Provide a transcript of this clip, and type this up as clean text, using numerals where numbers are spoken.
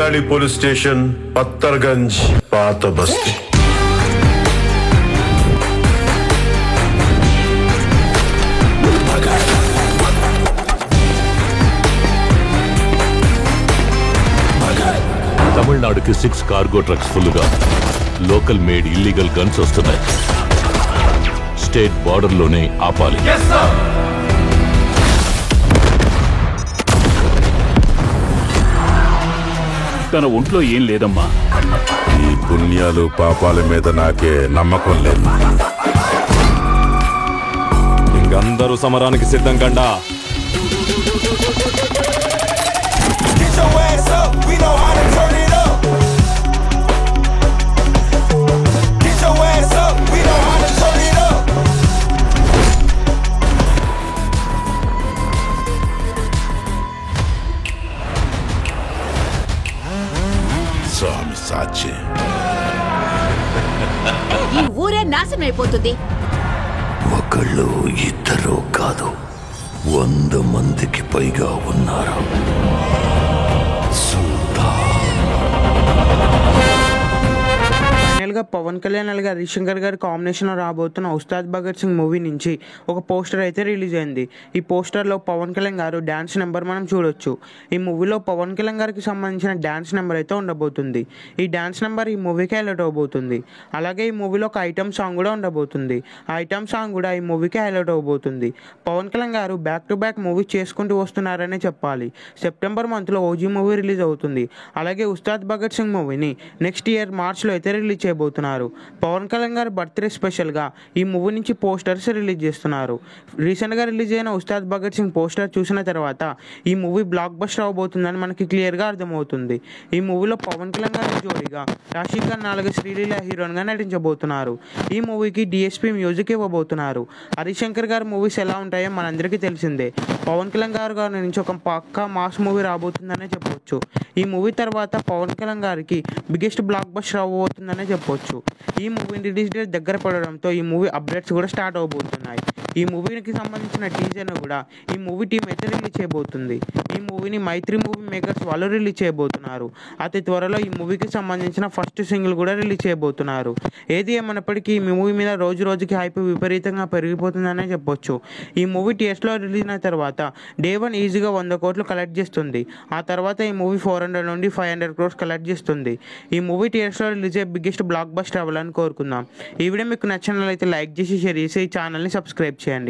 Mahankali police station, Pattharganj, పాత బస్తీ. తమిళనాడుకి 6 కార్గో ట్రక్స్ ఫుల్గా లోకల్ మేడ్ ఇల్లీగల్ గన్స్ వస్తున్నాయి. స్టేట్ బార్డర్లోనే ఆపాలి. తన ఒంట్లో ఏం లేదమ్మా. ఈ పుణ్యాలు పాపాల మీద నాకే నమ్మకం లేదు. ఇంకందరూ సమరానికి సిద్ధం కండా. స్వామి సాక్షి, ఈ ఊరే నాశనం అయిపోతుంది. ఒకళ్ళు ఇద్దరు కాదు, 100 మందికి పైగా ఉన్నారు. ఫైనల్గా పవన్ కళ్యాణ్ అలాగే హరీశ్శంకర్ గారి కాంబినేషన్లో రాబోతున్న ఉస్తాద్ భగత్ సింగ్ మూవీ నుంచి ఒక పోస్టర్ అయితే రిలీజ్ అయింది. ఈ పోస్టర్లో పవన్ కళ్యాణ్ గారు డ్యాన్స్ నెంబర్ మనం చూడొచ్చు. ఈ మూవీలో పవన్ కళ్యాణ్ గారికి సంబంధించిన డ్యాన్స్ నెంబర్ అయితే ఉండబోతుంది. ఈ డ్యాన్స్ నెంబర్ ఈ మూవీకి హైలైట్ అవబోతుంది. అలాగే ఈ మూవీలో ఒక ఐటమ్ సాంగ్ కూడా ఉండబోతుంది. ఆ ఐటమ్ సాంగ్ కూడా ఈ మూవీకి హైలైట్ అవబోతుంది. పవన్ కళ్యాణ్ గారు బ్యాక్ టు బ్యాక్ మూవీ చేసుకుంటూ వస్తున్నారనే చెప్పాలి. సెప్టెంబర్ మంత్లో ఓజీ మూవీ రిలీజ్ అవుతుంది. అలాగే ఉస్తాద్ భగత్ సింగ్ మూవీని నెక్స్ట్ ఇయర్ మార్చ్లో అయితే రిలీజ్ చేయబోతున్నారు. పవన్ కళ్యాణ్ గారి బర్త్డే స్పెషల్గా ఈ మూవీ నుంచి పోస్టర్స్ రిలీజ్ చేస్తున్నారు. రీసెంట్గా రిలీజ్ అయిన ఉస్తాద్ భగత్ సింగ్ పోస్టర్ చూసిన తర్వాత ఈ మూవీ బ్లాక్ బస్టర్ అవబోతుందని మనకి క్లియర్గా అర్థమవుతుంది. ఈ మూవీలో పవన్ కళ్యాణ్ గారి జోడీగా రాశి ఖన్నా అలాగే శ్రీలీల హీరోయిన్గా నటించబోతున్నారు. ఈ మూవీకి డిఎస్పీ మ్యూజిక్ ఇవ్వబోతున్నారు. హరీశ్శంకర్ గారి మూవీస్ ఎలా ఉంటాయో మనందరికీ తెలిసిందే. పవన్ కళ్యాణ్ గారి నుంచి ఒక పక్కా మాస్ మూవీ రాబోతుందనే చెప్పవచ్చు. ఈ మూవీ తర్వాత పవన్ కళ్యాణ్ గారికి బిగ్గెస్ట్ బ్లాక్ బస్టర్ అవ్వబోతుందనే చెప్పొచ్చు. ఈ మూవీ రిలీజ్ డేట్ దగ్గర పడడంతో ఈ మూవీ అప్డేట్స్ కూడా స్టార్ట్ అవబోతున్నాయి. ఈ మూవీకి సంబంధించిన టీజర్ను కూడా ఈ మూవీ టీం అయితే రిలీజ్ చేయబోతుంది. ఈ మూవీని మైత్రి మూవీ మేకర్స్ వాళ్ళు రిలీజ్ చేయబోతున్నారు. అతి త్వరలో ఈ మూవీకి సంబంధించిన ఫస్ట్ సింగిల్ కూడా రిలీజ్ చేయబోతున్నారు. ఏది ఏమన్నప్పటికీ ఈ మూవీ మీద రోజు రోజుకి హైప్ విపరీతంగా పెరిగిపోతుందనే చెప్పొచ్చు. ఈ మూవీ థియేటర్లో రిలీజ్ అయిన తర్వాత డే 1 ఈజీగా 100 కోట్లు కలెక్ట్ చేస్తుంది. ఆ తర్వాత ఈ మూవీ 400 నుండి 500 crores కలెక్ట్ చేస్తుంది. ఈ మూవీ థియేటర్స్లో రిలీజ్ అయ్యే బిగ్గెస్ట్ బ్లాక్ బస్టర్ అవ్వాలని కోరుకుందాం. ఈ వీడియో మీకు నచ్చినట్లయితే లైక్ చేసి షేర్ చేసి ఈ ఛానల్ని సబ్స్క్రైబ్ చేయండి.